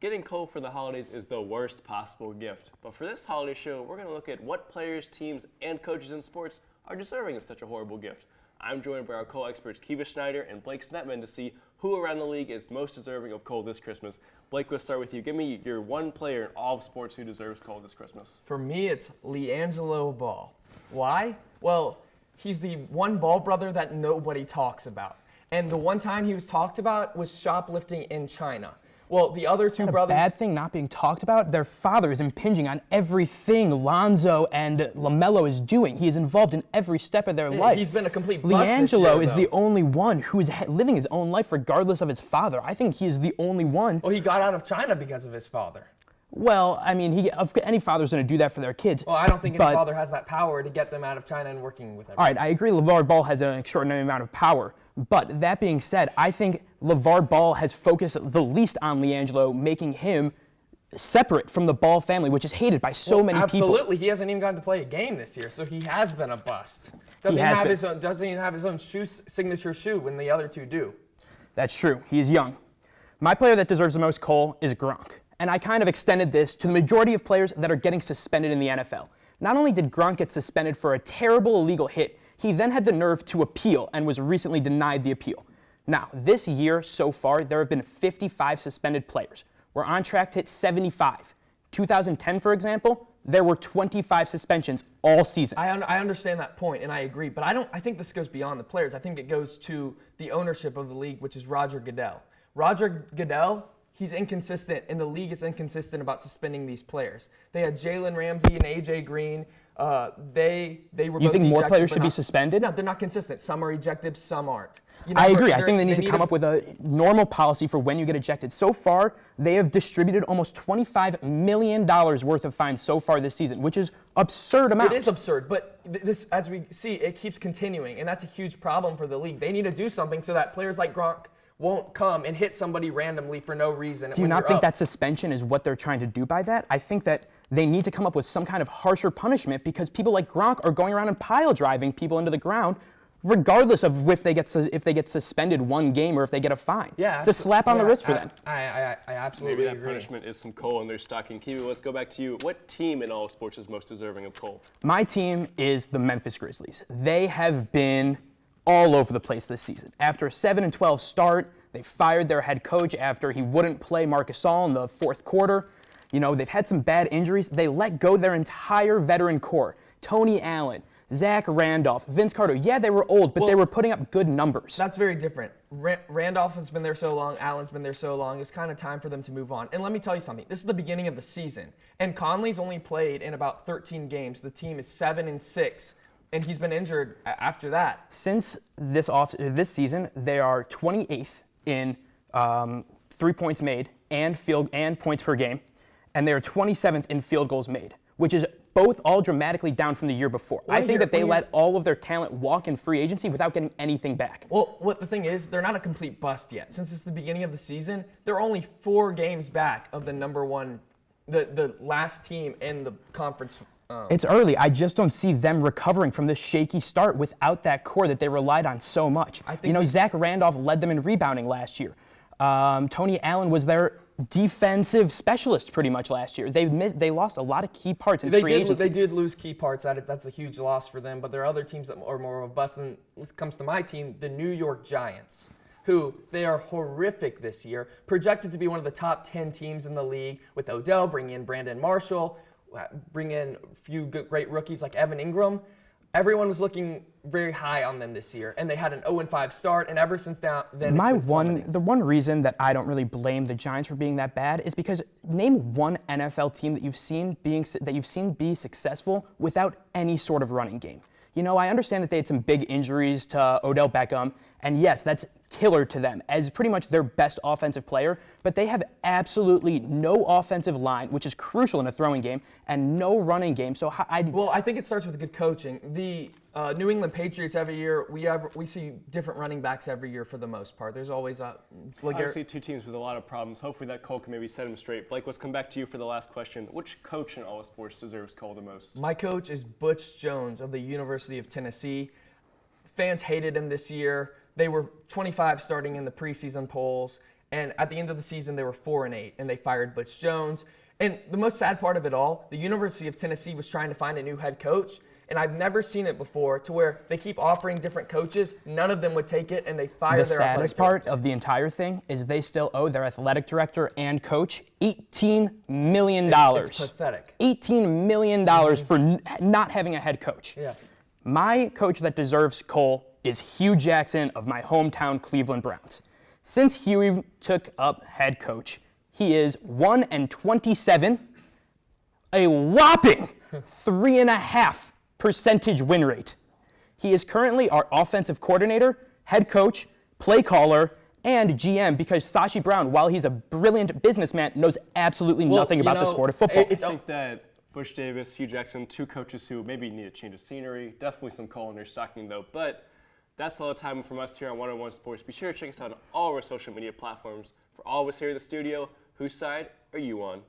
Getting Cole for the holidays is the worst possible gift. But for this holiday show, we're going to look at what players, teams, and coaches in sports are deserving of such a horrible gift. I'm joined by our Cole experts Keeva Schneider and Blake Snetman to see who around the league is most deserving of Cole this Christmas. Blake, we'll start with you. Give me your one player in all of sports who deserves Cole this Christmas. For me, it's Angelo Ball. Why? Well, he's the one Ball brother that nobody talks about. And the one time he was talked about was shoplifting in China. Well, the other two brothers... It's not a bad thing not being talked about. Their father is impinging on everything Lonzo and LaMelo is doing. He is involved in every step of their life. He's been a complete bust LiAngelo this is the only one who is living his own life regardless of his father. I think he is the only one. Well, he got out of China because of his father. Well, I mean, any father's going to do that for their kids. Well, I don't think any father has that power to get them out of China and working with them. All right, I agree LeVar Ball has an extraordinary amount of power. But that being said, I think LeVar Ball has focused the least on LiAngelo, making him separate from the Ball family, which is hated by so many people. Absolutely. He hasn't even gotten to play a game this year, so he has been a bust. Doesn't even have his own signature shoe when the other two do. That's true. He's young. My player that deserves the most Cole is Gronk. And I kind of extended this to the majority of players that are getting suspended in the NFL. Not only did Gronk get suspended for a terrible illegal hit, he then had the nerve to appeal and was recently denied the appeal. Now, this year so far, there have been 55 suspended players. We're on track to hit 75. 2010, for example, there were 25 suspensions all season. I understand that point, and I agree, but I think this goes beyond the players. I think it goes to the ownership of the league, which is Roger Goodell. Roger Goodell, he's inconsistent, and the league is inconsistent about suspending these players. They had Jalen Ramsey and A.J. Green. They were. You think more players should be suspended? No, they're not consistent. Some are ejected, some aren't. I agree. I think they need to come up with a normal policy for when you get ejected. So far, they have distributed almost $25 million worth of fines so far this season, which is absurd amount. It is absurd, but this, as we see, it keeps continuing, and that's a huge problem for the league. They need to do something so that players like Gronk won't come and hit somebody randomly for no reason. Do you not think that suspension is what they're trying to do by that? I think that they need to come up with some kind of harsher punishment because people like Gronk are going around and pile driving people into the ground regardless of if they get suspended one game or if they get a fine. Yeah, it's a slap on the wrist for them. I absolutely agree. Maybe that punishment is some Cole in their stocking. Kiwi, let's go back to you. What team in all of sports is most deserving of Cole? My team is the Memphis Grizzlies. They have been all over the place this season. After a 7-12 start, they fired their head coach after he wouldn't play Marc Gasol in the fourth quarter. You know, they've had some bad injuries. They let go their entire veteran core. Tony Allen, Zach Randolph, Vince Carter. Yeah, they were old, but they were putting up good numbers. That's very different. Randolph has been there so long. Allen's been there so long. It's kind of time for them to move on. And let me tell you something. This is the beginning of the season. And Conley's only played in about 13 games. The team is 7-6. And he's been injured after that. Since this season, they are 28th in 3 points made and points per game, and they are 27th in field goals made, which is both all dramatically down from the year before. I think that they let all of their talent walk in free agency without getting anything back. Well, what the thing is, they're not a complete bust yet. Since it's the beginning of the season, they're only 4 games back of the number one, the last team in the conference. It's early. I just don't see them recovering from this shaky start without that core that they relied on so much. Zach Randolph led them in rebounding last year. Tony Allen was their defensive specialist pretty much last year. They lost a lot of key parts in free agency. They did lose key parts at it. That's a huge loss for them. But there are other teams that are more robust. And when it comes to my team, the New York Giants, who they are horrific this year, projected to be one of the top 10 teams in the league with Odell, bringing in Brandon Marshall, bring in a few great rookies like Evan Ingram. Everyone was looking very high on them this year, and they had an 0-5 start, and ever since then, the one reason that I don't really blame the Giants for being that bad is because name one NFL team that you've seen be successful without any sort of running game. You know, I understand that they had some big injuries to Odell Beckham, and yes, that's killer to them as pretty much their best offensive player, but they have absolutely no offensive line, which is crucial in a throwing game, and no running game. So I think it starts with good coaching. The New England Patriots every year, we see different running backs every year for the most part. There's always obviously 2 teams with a lot of problems. Hopefully that Cole can maybe set them straight. Blake, let's come back to you for the last question. Which coach in all of sports deserves Cole the most? My coach is Butch Jones of the University of Tennessee. Fans hated him this year. They were 25 starting in the preseason polls, And at the end of the season, they were 4-8, and they fired Butch Jones. And the most sad part of it all, the University of Tennessee was trying to find a new head coach, and I've never seen it before to where they keep offering different coaches, none of them would take it, and they fire The their athletic saddest part director. of the entire thing is they still owe their athletic director and coach $18 million. It's pathetic. $18 million for not having a head coach. Yeah. My coach that deserves coal is Hugh Jackson of my hometown Cleveland Browns. Since Huey took up head coach, he is 1-27, a whopping 3.5% win rate. He is currently our offensive coordinator, head coach, play caller, and GM because Sashi Brown, while he's a brilliant businessman, knows absolutely nothing about the sport of football. I think that Bush Davis, Hugh Jackson, two coaches who maybe need a change of scenery. Definitely some coal in their stocking, though. But that's all the time from us here on 101 Sports. Be sure to check us out on all our social media platforms. For all of us here in the studio, whose side are you on?